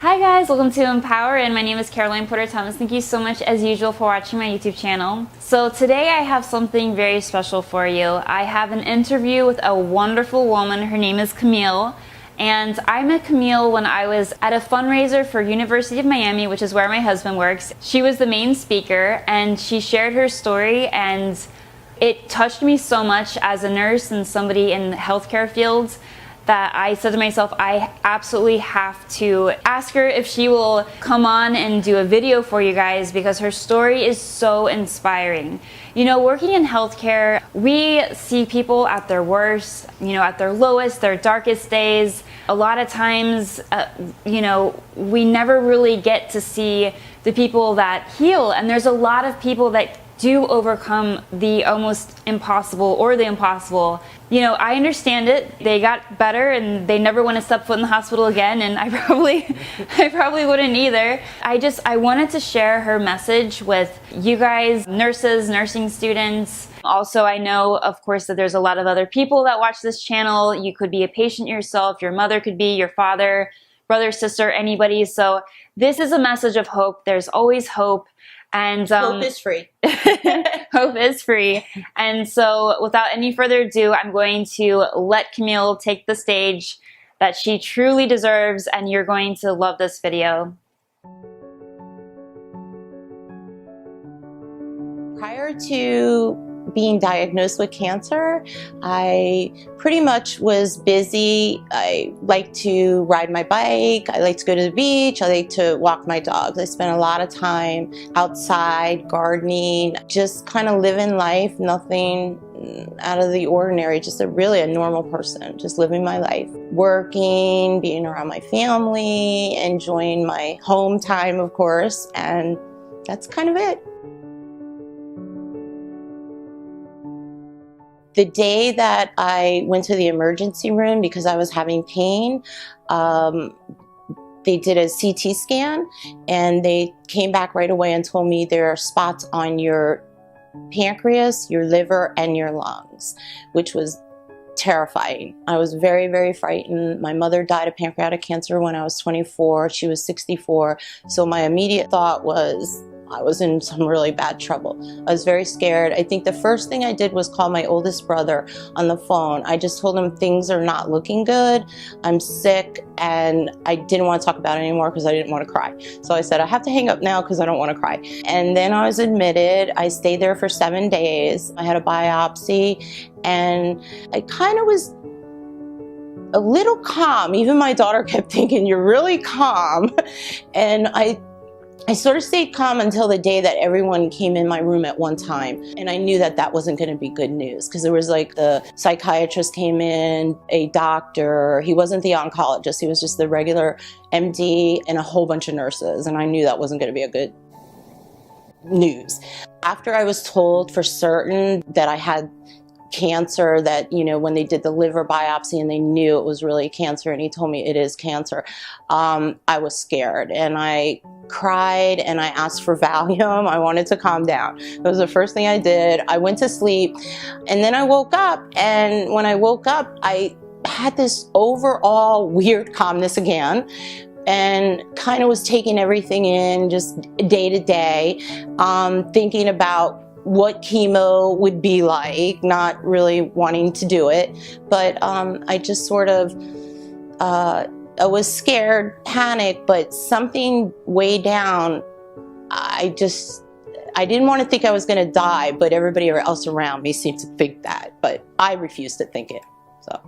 Hi guys, welcome to Empower, and my name is Caroline Porter Thomas. Thank you so much as usual for watching my YouTube channel. So today I have something very special for you. I have an interview with a wonderful woman. Her name is Camille, and I met Camille when I was at a fundraiser for University of Miami, which is where my husband works. She was the main speaker and she shared her story, and it touched me so much as a nurse and somebody in the healthcare fields that I said to myself, I absolutely have to ask her if she will come on and do a video for you guys, because her story is so inspiring. You know, working in healthcare, we see people at their worst, at their lowest, their darkest days. A lot of times, we never really get to see the people that heal, and there's a lot of people that do overcome the almost impossible or the impossible. I understand it. They got better and they never want to step foot in the hospital again, and I probably wouldn't either. I wanted to share her message with you guys, nurses, nursing students. Also, I know, of course, that there's a lot of other people that watch this channel. You could be a patient yourself, your mother could be, your father, brother, sister, anybody. So this is a message of hope. There's always hope. And hope is free. Hope is free. And so without any further ado, I'm going to let Camille take the stage that she truly deserves, and you're going to love this video. Prior to being diagnosed with cancer, I pretty much was busy. I like to ride my bike, I like to go to the beach, I like to walk my dogs. I spent a lot of time outside, gardening, just kind of living life, nothing out of the ordinary, just really a normal person, just living my life. Working, being around my family, enjoying my home time, of course, and that's kind of it. The day that I went to the emergency room because I was having pain, they did a CT scan and they came back right away and told me there are spots on your pancreas, your liver, and your lungs, which was terrifying. I was very, very frightened. My mother died of pancreatic cancer when I was 24. She was 64. So my immediate thought was, I was in some really bad trouble. I was very scared. I think the first thing I did was call my oldest brother on the phone. I just told him things are not looking good. I'm sick, and I didn't want to talk about it anymore because I didn't want to cry. So I said, I have to hang up now because I don't want to cry. And then I was admitted. I stayed there for 7 days. I had a biopsy, and I kind of was a little calm. Even my daughter kept thinking, you're really calm. And I sort of stayed calm until the day that everyone came in my room at one time. And I knew that that wasn't going to be good news, because there was like the psychiatrist came in, a doctor, he wasn't the oncologist, he was just the regular MD, and a whole bunch of nurses. And I knew that wasn't going to be a good news. After I was told for certain that I had cancer, that when they did the liver biopsy and they knew it was really cancer, and he told me it is cancer, I was scared and I cried and I asked for Valium. I wanted to calm down. It was the first thing I did. I went to sleep, and then I woke up, and when I woke up I had this overall weird calmness again, and kind of was taking everything in just day to day, thinking about what chemo would be like, not really wanting to do it. But I just sort of, I was scared, panicked, but something way down, I didn't want to think I was going to die, but everybody else around me seemed to think that, but I refused to think it, so.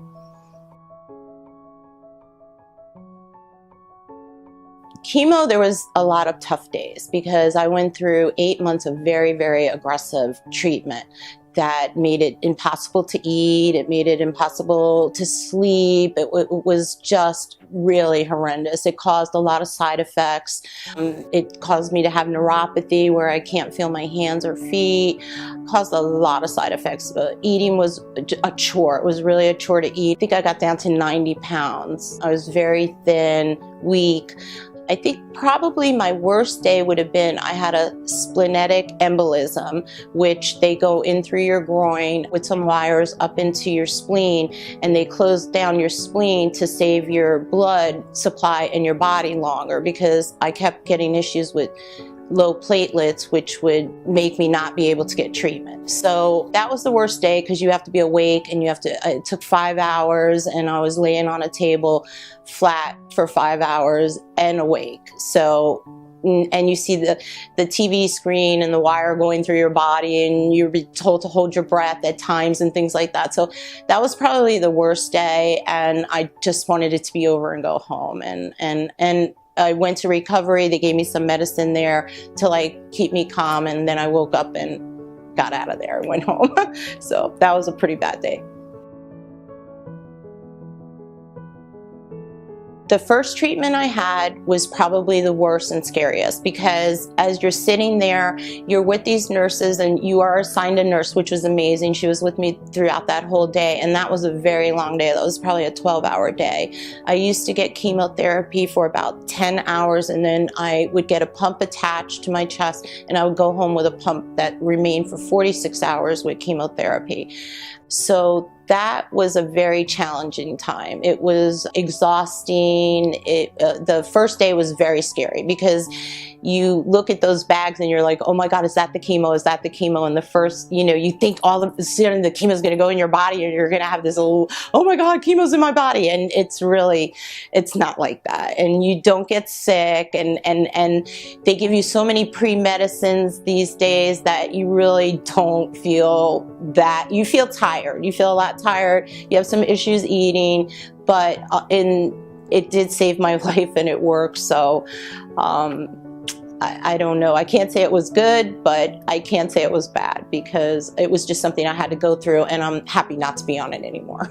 Chemo, there was a lot of tough days because I went through 8 months of very, very aggressive treatment that made it impossible to eat. It made it impossible to sleep. It was just really horrendous. It caused a lot of side effects. It caused me to have neuropathy where I can't feel my hands or feet. It caused a lot of side effects. Eating was a chore. It was really a chore to eat. I think I got down to 90 pounds. I was very thin, weak. I think probably my worst day would have been, I had a splenetic embolism, which they go in through your groin with some wires up into your spleen, and they close down your spleen to save your blood supply in your body longer, because I kept getting issues with low platelets, which would make me not be able to get treatment. So that was the worst day, because you have to be awake and you have to, it took 5 hours, and I was laying on a table flat for 5 hours and awake. So, and you see the TV screen and the wire going through your body, and you're told to hold your breath at times and things like that. So that was probably the worst day, and I just wanted it to be over and go home. And I went to recovery. They gave me some medicine there to like keep me calm, and then I woke up and got out of there and went home. So that was a pretty bad day. The first treatment I had was probably the worst and scariest, because as you're sitting there, you're with these nurses, and you are assigned a nurse, which was amazing. She was with me throughout that whole day, and that was a very long day. That was probably a 12-hour day. I used to get chemotherapy for about 10 hours, and then I would get a pump attached to my chest, and I would go home with a pump that remained for 46 hours with chemotherapy. So that was a very challenging time. It was exhausting. The first day was very scary, because you look at those bags and you're like, oh my God, is that the chemo? Is that the chemo? And the first, you think all of a sudden the chemo is going to go in your body, and you're going to have this little, oh my God, chemo's in my body. And it's not like that. And you don't get sick, and they give you so many pre-medicines these days that you really don't feel that. You feel tired. You feel a lot tired. You have some issues eating, but it did save my life, and it worked. So, I don't know. I can't say it was good, but I can't say it was bad, because it was just something I had to go through, and I'm happy not to be on it anymore.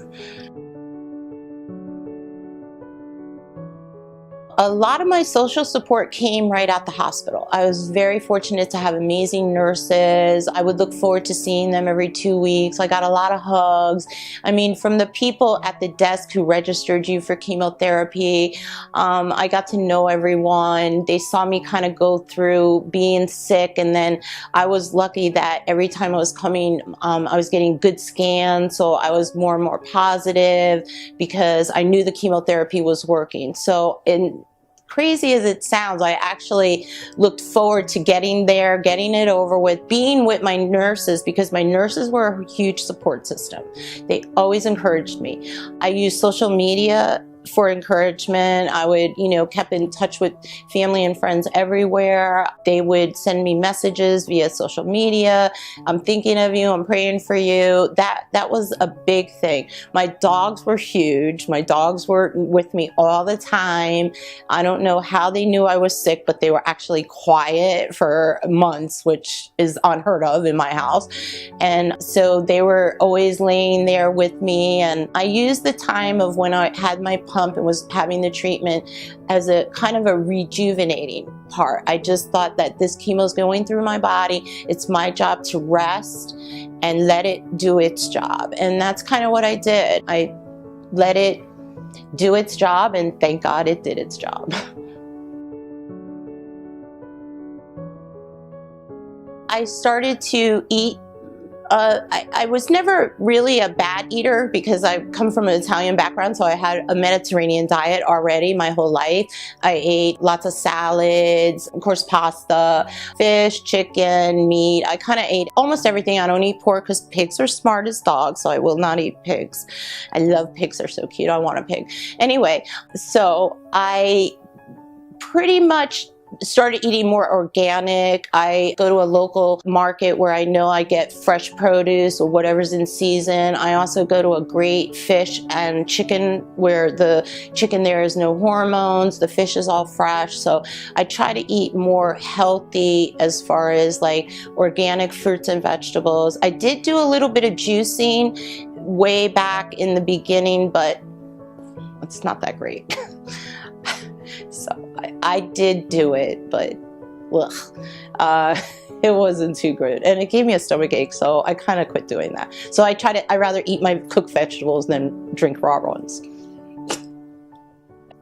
A lot of my social support came right at the hospital. I was very fortunate to have amazing nurses. I would look forward to seeing them every 2 weeks. I got a lot of hugs. I mean, from the people at the desk who registered you for chemotherapy, I got to know everyone. They saw me kind of go through being sick, and then I was lucky that every time I was coming, I was getting good scans, so I was more and more positive, because I knew the chemotherapy was working. So crazy as it sounds, I actually looked forward to getting there, getting it over with, being with my nurses, because my nurses were a huge support system. They always encouraged me. I used social media for encouragement. I would, kept in touch with family and friends everywhere. They would send me messages via social media. I'm thinking of you. I'm praying for you. That was a big thing. My dogs were huge. My dogs were with me all the time. I don't know how they knew I was sick, but they were actually quiet for months, which is unheard of in my house. And so they were always laying there with me. And I used the time of when I had my pump and was having the treatment as a kind of a rejuvenating part. I just thought that this chemo is going through my body. It's my job to rest and let it do its job. And that's kind of what I did. I let it do its job, and thank God it did its job. I started to eat. I was never really a bad eater, because I come from an Italian background, so I had a Mediterranean diet already my whole life. I ate lots of salads, of course pasta, fish, chicken, meat. I kind of ate almost everything. I don't eat pork, because pigs are smart as dogs, so I will not eat pigs. I love pigs. They're so cute. I want a pig. Anyway, so I pretty much started eating more organic. I go to a local market where I know I get fresh produce or whatever's in season. I also go to a great fish and chicken, where the chicken there is no hormones, the fish is all fresh. So I try to eat more healthy as far as like organic fruits and vegetables. I did do a little bit of juicing way back in the beginning, but it's not that great. So I did do it, but it wasn't too good, and it gave me a stomach ache, so I kind of quit doing that. So I rather eat my cooked vegetables than drink raw ones.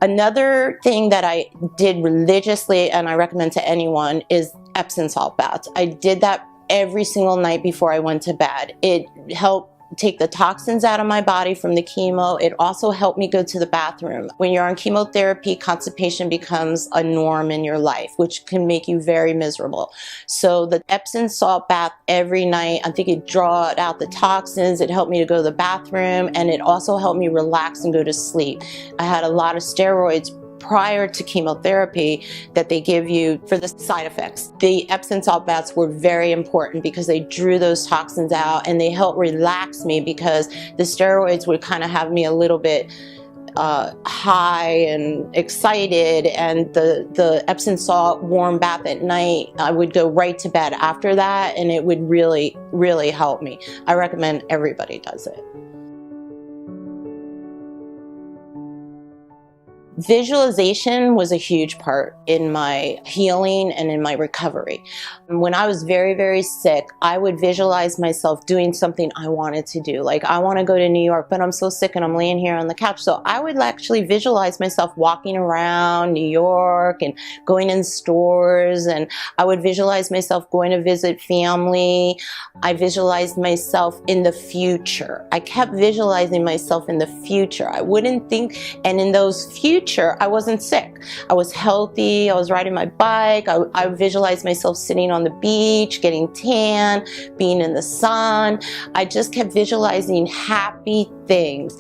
Another thing that I did religiously, and I recommend to anyone, is Epsom salt baths. I did that every single night before I went to bed. It helped take the toxins out of my body from the chemo. It also helped me go to the bathroom. When you're on chemotherapy, constipation becomes a norm in your life, which can make you very miserable. So the Epsom salt bath every night, I think it drawed out the toxins, it helped me to go to the bathroom, and it also helped me relax and go to sleep. I had a lot of steroids prior to chemotherapy that they give you for the side effects. The Epsom salt baths were very important because they drew those toxins out, and they helped relax me because the steroids would kind of have me a little bit high and excited, and the Epsom salt warm bath at night, I would go right to bed after that, and it would really, really help me. I recommend everybody does it. Visualization was a huge part in my healing and in my recovery. When I was very, very sick, I would visualize myself doing something I wanted to do. Like, I want to go to New York, but I'm so sick and I'm laying here on the couch. So I would actually visualize myself walking around New York and going in stores, and I would visualize myself going to visit family. I visualized myself in the future. I kept visualizing myself in the future. I wouldn't think, and in those future, I wasn't sick. I was healthy. I was riding my bike. I visualized myself sitting on the beach, getting tan, being in the sun. I just kept visualizing happy things.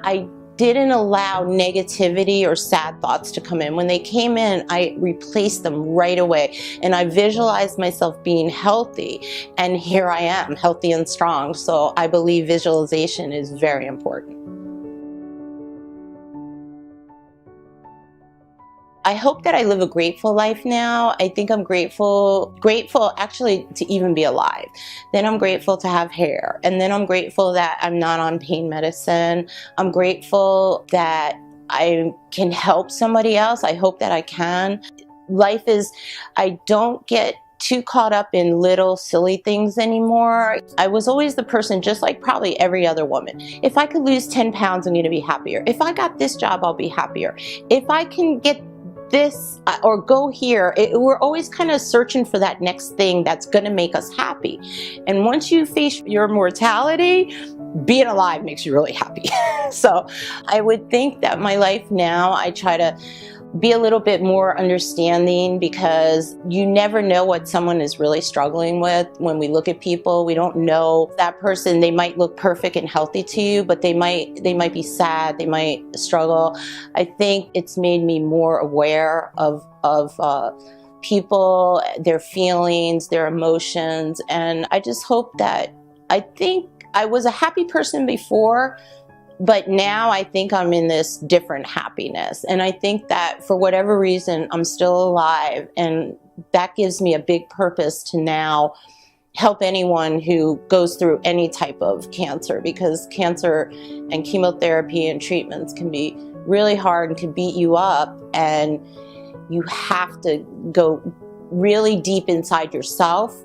I didn't allow negativity or sad thoughts to come in. When they came in, I replaced them right away. And I visualized myself being healthy. And here I am, healthy and strong. So I believe visualization is very important. I hope that I live a grateful life now. I think I'm grateful actually to even be alive. Then I'm grateful to have hair. And then I'm grateful that I'm not on pain medicine. I'm grateful that I can help somebody else. I hope that I can. Life is, I don't get too caught up in little silly things anymore. I was always the person, just like probably every other woman. If I could lose 10 pounds, I'm gonna be happier. If I got this job, I'll be happier. If I can get this or go here, we're always kind of searching for that next thing that's going to make us happy. And once you face your mortality, being alive makes you really happy. So I would think that my life now, I try to be a little bit more understanding, because you never know what someone is really struggling with. When we look at people, we don't know that person. They might look perfect and healthy to you, but they might be sad, they might struggle. I think it's made me more aware of people, their feelings, their emotions, and I just hope that, I think I was a happy person before, but now I think I'm in this different happiness. And I think that for whatever reason, I'm still alive. And that gives me a big purpose to now help anyone who goes through any type of cancer, because cancer and chemotherapy and treatments can be really hard and can beat you up. And you have to go really deep inside yourself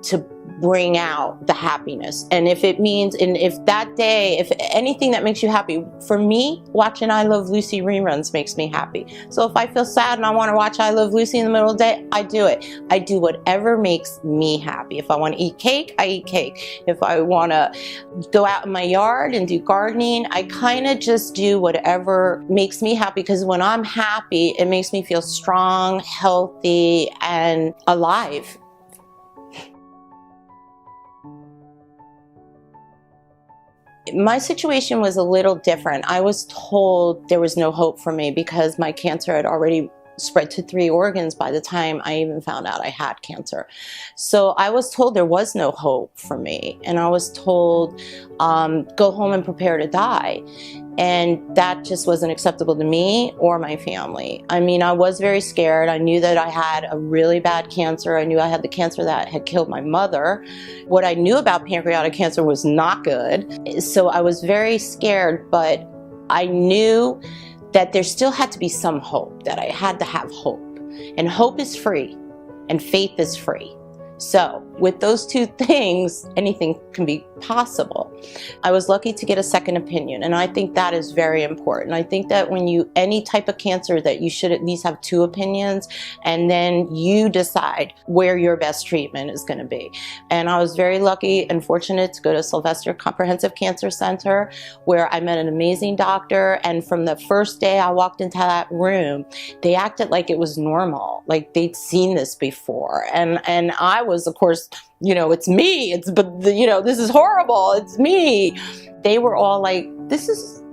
to bring out the happiness. And if it means, and if that day, if anything that makes you happy, for me, watching I Love Lucy reruns makes me happy. So if I feel sad and I want to watch I Love Lucy in the middle of the day, I do it. I do whatever makes me happy. If I want to eat cake, I eat cake. If I want to go out in my yard and do gardening, I kind of just do whatever makes me happy, because when I'm happy, it makes me feel strong, healthy, and alive. My situation was a little different. I was told there was no hope for me because my cancer had already spread to 3 organs by the time I even found out I had cancer. So I was told there was no hope for me. And I was told, go home and prepare to die. And that just wasn't acceptable to me or my family. I mean, I was very scared. I knew that I had a really bad cancer. I knew I had the cancer that had killed my mother. What I knew about pancreatic cancer was not good. So I was very scared, but I knew that there still had to be some hope, that I had to have hope. And hope is free, and faith is free. So with those two things, anything can be possible. I was lucky to get a second opinion, and I think that is very important. I think that when any type of cancer, that you should at least have two opinions, and then you decide where your best treatment is going to be. And I was very lucky and fortunate to go to Sylvester Comprehensive Cancer Center, where I met an amazing doctor, and from the first day I walked into that room, they acted like it was normal, like they'd seen this before. And I was, of course, it's me, this is horrible, it's me. They were all like, this is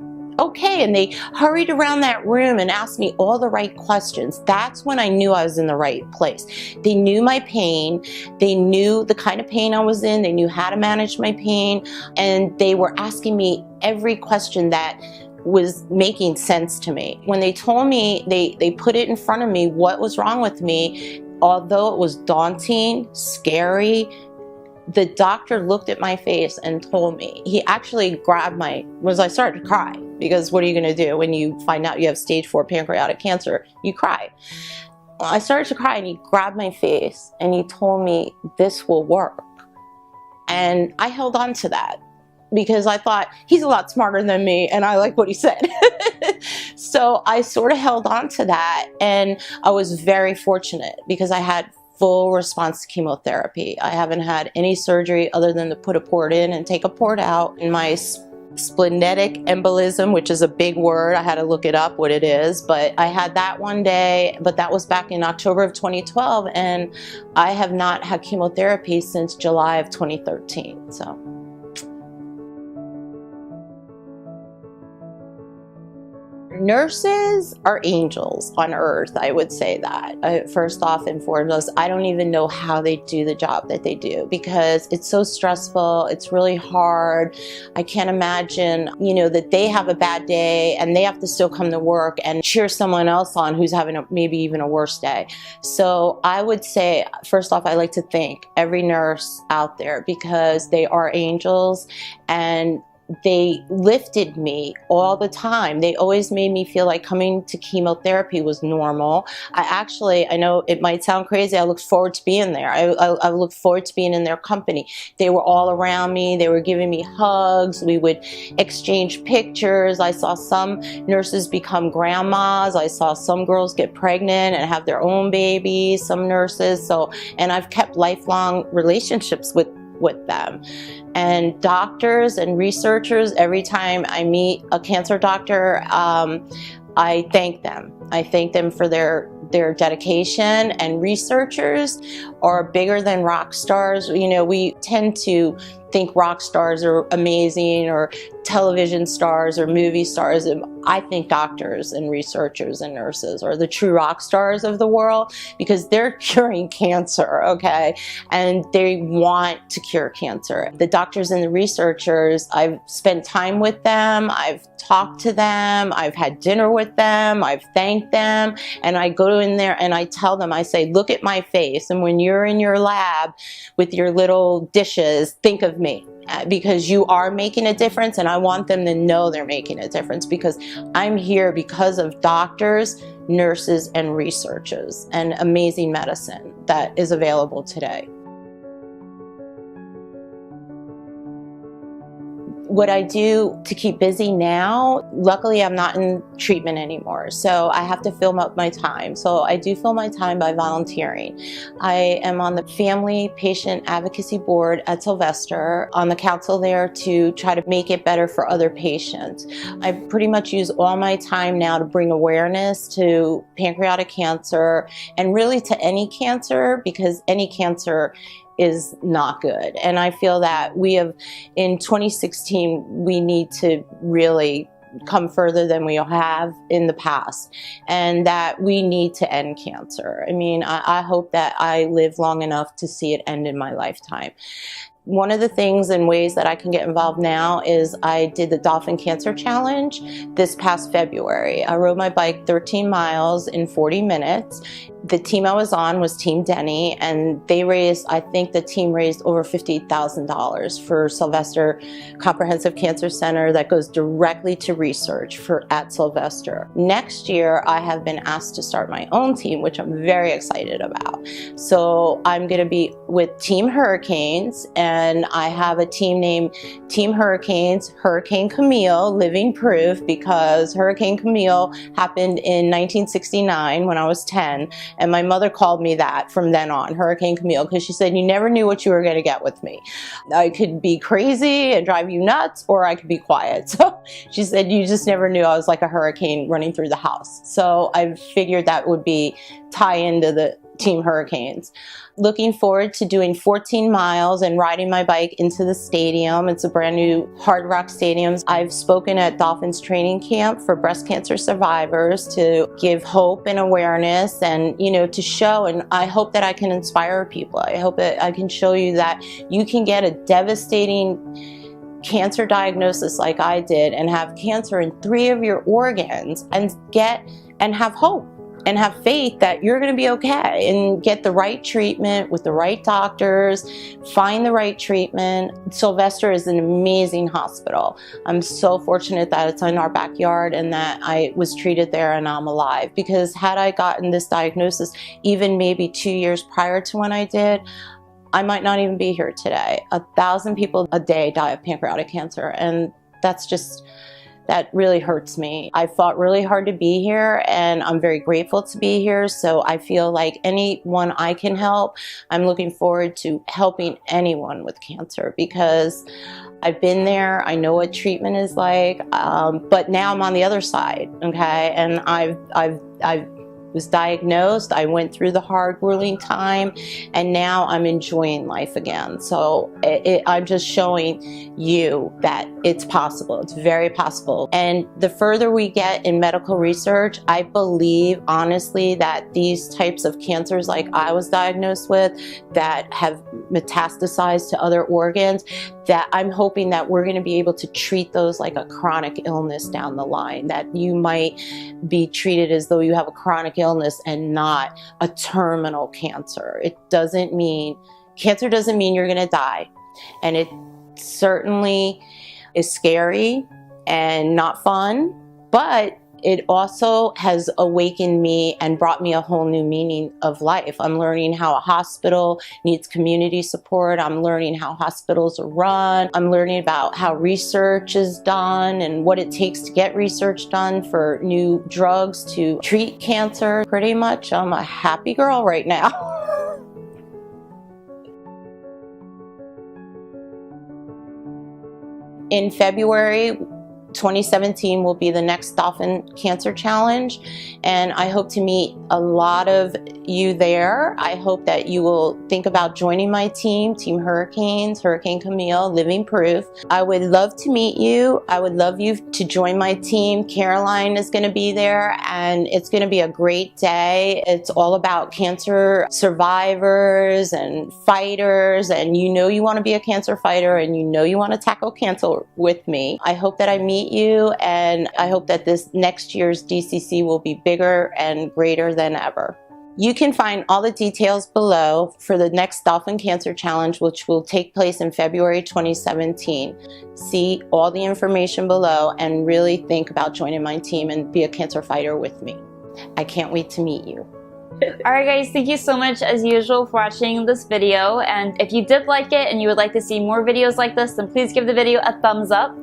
okay. And they hurried around that room and asked me all the right questions. That's when I knew I was in the right place. They knew my pain. They knew the kind of pain I was in. They knew how to manage my pain. And they were asking me every question that was making sense to me. When they told me, they put it in front of me, what was wrong with me, although it was daunting, scary, the doctor looked at my face and told me. He actually grabbed I started to cry, because what are you going to do when you find out you have stage 4 pancreatic cancer? You cry. I started to cry, and he grabbed my face and he told me, this will work. And I held on to that, because I thought, he's a lot smarter than me, and I like what he said. So I sort of held on to that, and I was very fortunate because I had full response to chemotherapy. I haven't had any surgery other than to put a port in and take a port out. And my splenetic embolism, which is a big word, I had to look it up what it is, but I had that one day, but that was back in October of 2012, and I have not had chemotherapy since July of 2013. So. Nurses are angels on earth, I would say that. First off and foremost, I don't even know how they do the job that they do, because it's so stressful, it's really hard. I can't imagine, that they have a bad day and they have to still come to work and cheer someone else on who's having maybe even a worse day. So I would say, first off, I like to thank every nurse out there, because they are angels, and they lifted me all the time. They always made me feel like coming to chemotherapy was normal. I know it might sound crazy, I looked forward to being there. I looked forward to being in their company. They were all around me. They were giving me hugs. We would exchange pictures. I saw some nurses become grandmas. I saw some girls get pregnant and have their own babies, some nurses. And I've kept lifelong relationships with them. And doctors and researchers, every time I meet a cancer doctor, I thank them. I thank them for their dedication. And researchers are bigger than rock stars. We tend to think rock stars are amazing, or television stars or movie stars. I think doctors and researchers and nurses are the true rock stars of the world, because they're curing cancer, okay? And they want to cure cancer. The doctors and the researchers, I've spent time with them, I've talked to them, I've had dinner with them, I've thanked them, and I go in there and I tell them, I say, look at my face, and when you're in your lab with your little dishes, think of me. Because you are making a difference, and I want them to know they're making a difference, because I'm here because of doctors, nurses, and researchers, and amazing medicine that is available today. What I do to keep busy now, luckily I'm not in treatment anymore, so I have to fill up my time. So I do fill my time by volunteering. I am on the Family Patient Advocacy Board at Sylvester, on the council there to try to make it better for other patients. I pretty much use all my time now to bring awareness to pancreatic cancer, and really to any cancer, because any cancer is not good. And I feel that in 2016, we need to really come further than we have in the past, and that we need to end cancer. I hope that I live long enough to see it end in my lifetime. One of the things and ways that I can get involved now is I did the Dolphin Cancer Challenge this past February. I rode my bike 13 miles in 40 minutes. The team I was on was Team Denny, and they raised, I think the team raised over $50,000 for Sylvester Comprehensive Cancer Center that goes directly to research at Sylvester. Next year, I have been asked to start my own team, which I'm very excited about. So I'm going to be with Team Hurricanes, and I have a team named Team Hurricanes, Hurricane Camille, living proof, because Hurricane Camille happened in 1969 when I was 10. And my mother called me that from then on, Hurricane Camille, because she said, you never knew what you were going to get with me. I could be crazy and drive you nuts, or I could be quiet. So she said, you just never knew. I was like a hurricane running through the house. So I figured that would be tie into the Team Hurricanes. Looking forward to doing 14 miles and riding my bike into the stadium. It's a brand new Hard Rock Stadium. I've spoken at Dolphins training camp for breast cancer survivors to give hope and awareness, and to show, and I hope that I can inspire people. I hope that I can show you that you can get a devastating cancer diagnosis like I did and have cancer in 3 of your organs and have hope and have faith that you're going to be okay, and get the right treatment with the right doctors, find the right treatment. Sylvester is an amazing hospital. I'm so fortunate that it's in our backyard and that I was treated there and I'm alive, because had I gotten this diagnosis even maybe 2 years prior to when I did, I might not even be here today. 1,000 people a day die of pancreatic cancer, and that really hurts me. I fought really hard to be here, and I'm very grateful to be here. So I feel like anyone I can help, I'm looking forward to helping anyone with cancer, because I've been there. I know what treatment is like, but now I'm on the other side, okay? And I was diagnosed, I went through the hard, grueling time, and now I'm enjoying life again. So I'm just showing you that it's possible. It's very possible. And the further we get in medical research, I believe honestly that these types of cancers like I was diagnosed with, that have metastasized to other organs, that I'm hoping that we're going to be able to treat those like a chronic illness down the line, that you might be treated as though you have a chronic illness and not a terminal cancer. Cancer doesn't mean you're going to die. And it certainly is scary and not fun, but it also has awakened me and brought me a whole new meaning of life. I'm learning how a hospital needs community support. I'm learning how hospitals are run. I'm learning about how research is done and what it takes to get research done for new drugs to treat cancer. Pretty much, I'm a happy girl right now. In February 2017 will be the next Dolphin Cancer Challenge, and I hope to meet a lot of you there. I hope that you will think about joining my team, Team Hurricanes, Hurricane Camille, living proof. I would love to meet you. I would love you to join my team. Caroline is going to be there, and it's going to be a great day. It's all about cancer survivors and fighters, and you want to be a cancer fighter, and you want to tackle cancer with me. I hope that I meet you, and I hope that this next year's DCC will be bigger and greater than ever. You can find all the details below for the next Dolphin Cancer Challenge, which will take place in February 2017. See all the information below and really think about joining my team and be a cancer fighter with me. I can't wait to meet you. Alright guys, thank you so much as usual for watching this video, and if you did like it and you would like to see more videos like this, then please give the video a thumbs up.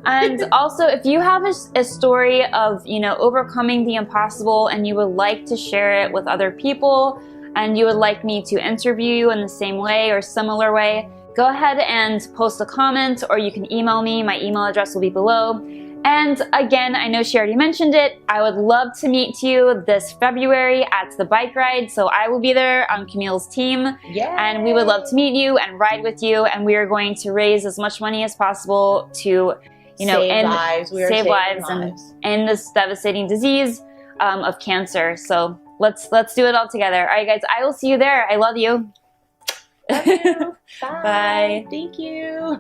And also, if you have a story of overcoming the impossible and you would like to share it with other people, and you would like me to interview you in the same way or similar way, go ahead and post a comment, or you can email me. My email address will be below. And again, I know she already mentioned it, I would love to meet you this February at the bike ride. So I will be there on Camille's team. Yay. And we would love to meet you and ride with you. And we are going to raise as much money as possible to, save lives and end this devastating disease of cancer. So let's do it all together. All right, guys, I will see you there. I love you. Love you. Bye. Thank you.